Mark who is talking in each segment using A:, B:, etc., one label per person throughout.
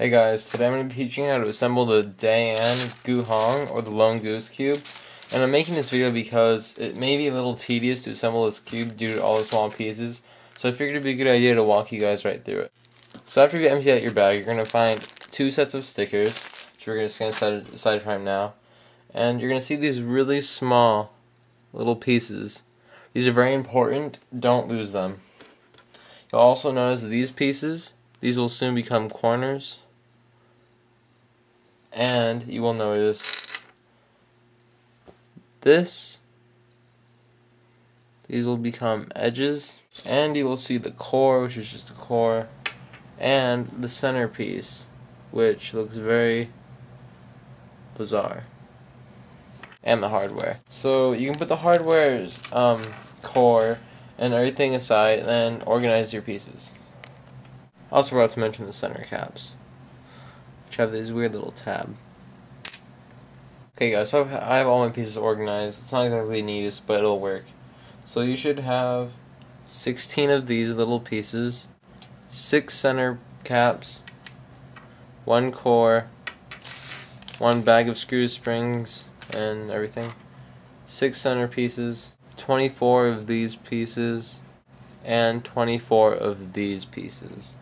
A: Hey guys, today I'm going to be teaching you how to assemble the DaYan GuHong or the Lone Goose cube. And I'm making this video because it may be a little tedious to assemble this cube due to all the small pieces. So I figured it'd be a good idea to walk you guys right through it. So after you empty out your bag, you're going to find two sets of stickers, which we're just going to aside from now. And you're going to see these really small little pieces. These are very important. Don't lose them. You'll also notice these pieces. These will soon become corners. And you will notice these will become edges, and you will see the core, which is just a core, and the centerpiece, which looks very bizarre, and the hardware. So you can put the hardware's core and everything aside, and then organize your pieces. I also forgot to mention the center caps, which have this weird little tab. Okay guys, so I have all my pieces organized. It's not exactly the neatest, but it'll work. So you should have 16 of these little pieces, 6 center caps, 1 core, 1 bag of screw springs and everything, 6 center pieces, 24 of these pieces, and 24 of these pieces.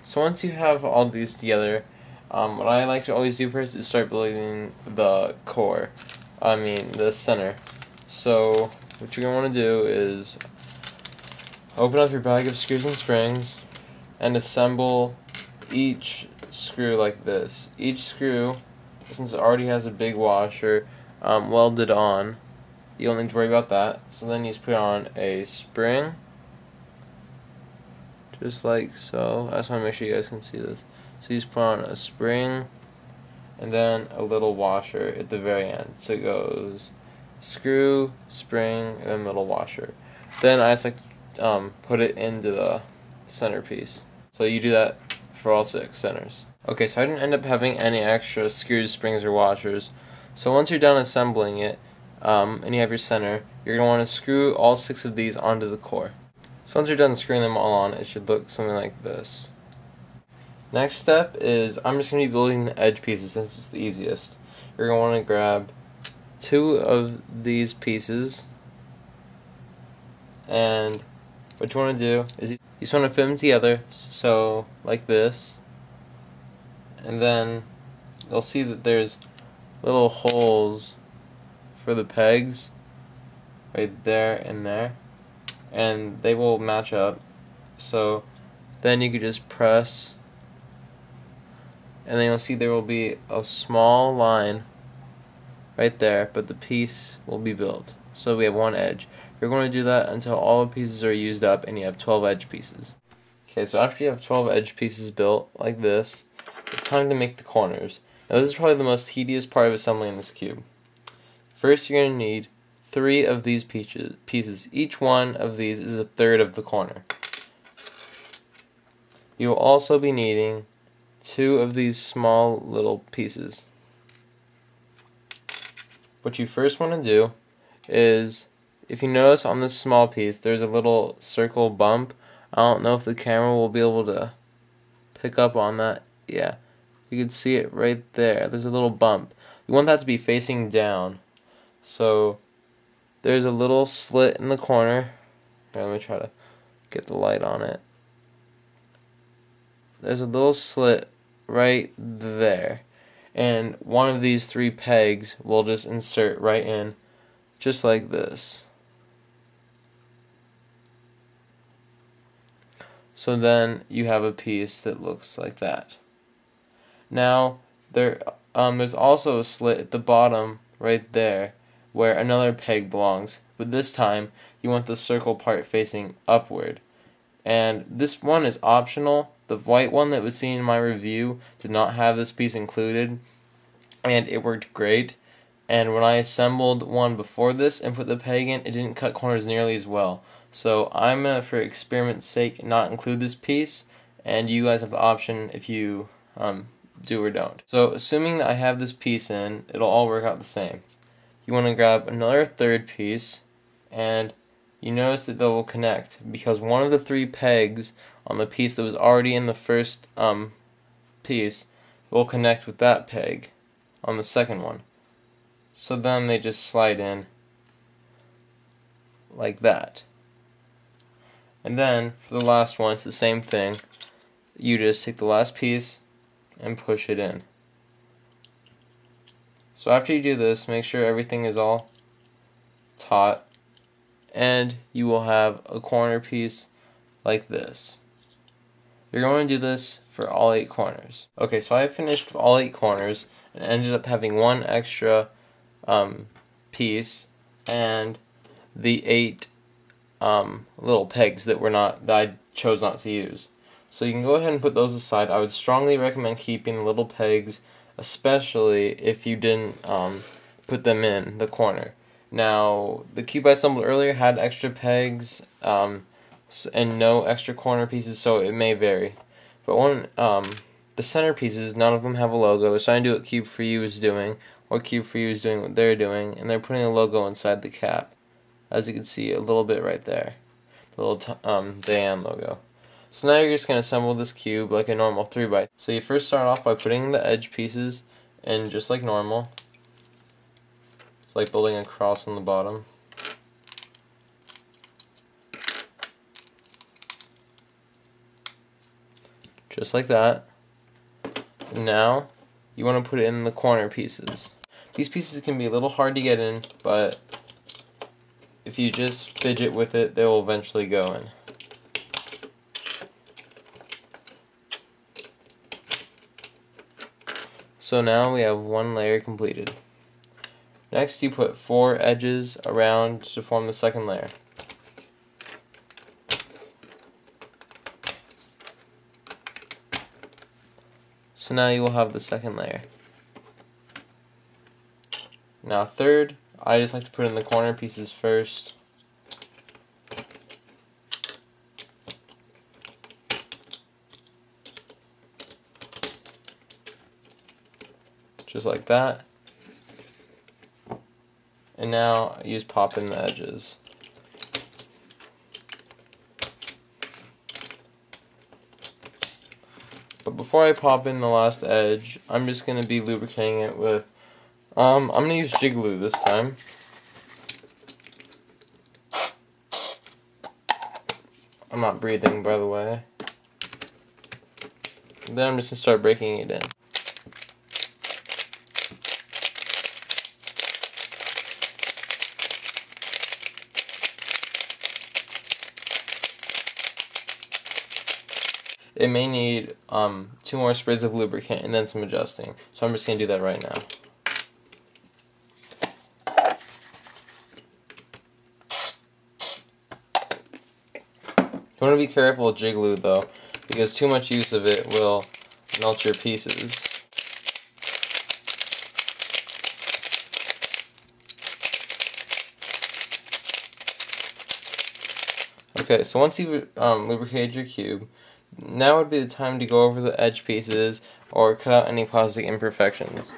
A: So once you have all these together, what I like to always do first is start building the core, the center. So what you're going to want to do is open up your bag of screws and springs and assemble each screw like this. Each screw, since it already has a big washer welded on, you don't need to worry about that. So then you just put on a spring, just like so. I just want to make sure you guys can see this. So you just put on a spring and then a little washer at the very end. So it goes screw, spring, and then little washer. Then I just like put it into the centerpiece. So you do that for all 6 centers. Okay, so I didn't end up having any extra screws, springs, or washers. So once you're done assembling it, and you have your center, you're going to want to screw all 6 of these onto the core. So once you're done screwing them all on, it should look something like this. Next step is I'm just going to be building the edge pieces since it's the easiest. You're going to want to grab 2 of these pieces, and what you want to do is you just want to fit them together, so like this, and then you'll see that there's little holes for the pegs right there and there, and they will match up. So then you could just press, and then you'll see there will be a small line right there, but the piece will be built. So we have 1 edge. You're going to do that until all the pieces are used up and you have 12 edge pieces. Okay, so after you have 12 edge pieces built like this, it's time to make the corners. Now this is probably the most tedious part of assembling this cube. First you're going to need 3 of these pieces. Each one of these is a third of the corner. You will also be needing 2 of these small little pieces. What you first want to do is, if you notice on this small piece there's a little circle bump. I don't know if the camera will be able to pick up on that. Yeah, you can see it right there. There's a little bump. You want that to be facing down. So there's a little slit in the corner. Here, let me try to get the light on it. There's a little slit right there, and one of these 3 pegs will just insert right in, just like this. So then you have a piece that looks like that. Now there's also a slit at the bottom right there where another peg belongs, but this time you want the circle part facing upward. And this one is optional. The white one that was seen in my review did not have this piece included, and it worked great. And when I assembled one before this and put the peg in, it didn't cut corners nearly as well. So I'm going to, for experiment's sake, not include this piece, and you guys have the option if you do or don't. So assuming that I have this piece in, it'll all work out the same. You want to grab another 3rd piece, and you notice that they will connect because one of the 3 pegs on the piece that was already in the first piece will connect with that peg on the second one. So then they just slide in like that. And then for the last one, it's the same thing. You just take the last piece and push it in. So after you do this, make sure everything is all taut, and you will have a corner piece like this. You're going to do this for all 8 corners. Okay, so I finished all 8 corners and ended up having one extra piece and the 8 little pegs that I chose not to use. So you can go ahead and put those aside. I would strongly recommend keeping the little pegs, especially if you didn't put them in the corner. Now, the cube I assembled earlier had extra pegs and no extra corner pieces, so it may vary. But the center pieces, none of them have a logo. They're trying to do what Cube for You is doing, or Cube for You is doing what they're doing, and they're putting a logo inside the cap. As you can see, a little bit right there, the little DaYan logo. So now you're just going to assemble this cube like a normal 3x. So you first start off by putting the edge pieces in just like normal. It's like building a cross on the bottom. Just like that. And now you want to put it in the corner pieces. These pieces can be a little hard to get in, but if you just fidget with it, they will eventually go in. So now we have one layer completed. Next you put 4 edges around to form the second layer. So now you will have the second layer. Now third, I just like to put in the corner pieces first. Just like that. And now I use pop in the edges. But before I pop in the last edge, I'm just going to be lubricating it with, I'm going to use jig glue this time. I'm not breathing, by the way. And then I'm just going to start breaking it in. It may need 2 more sprays of lubricant and then some adjusting. So I'm just going to do that right now. You want to be careful with jig glue though, because too much use of it will melt your pieces. Okay, so once you've lubricated your cube, now would be the time to go over the edge pieces or cut out any plastic imperfections.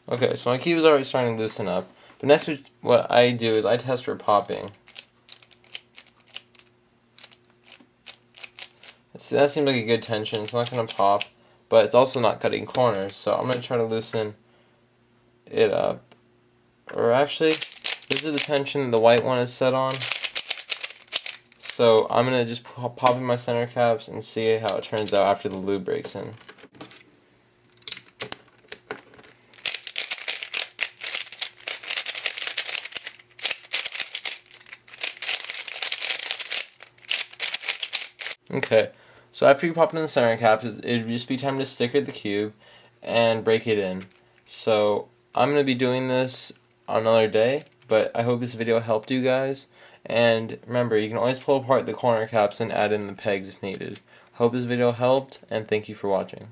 A: Okay, so my cube is already starting to loosen up. But next, what I do is I test for popping. See, that seems like a good tension. It's not going to pop, but it's also not cutting corners. So I'm going to try to loosen it up. Or actually, this is the tension the white one is set on. So I'm going to just pop in my center caps and see how it turns out after the lube breaks in. Okay, so after you pop in the center caps, it'd just be time to sticker the cube and break it in. So I'm going to be doing this another day, but I hope this video helped you guys. And remember, you can always pull apart the corner caps and add in the pegs if needed. Hope this video helped, and thank you for watching.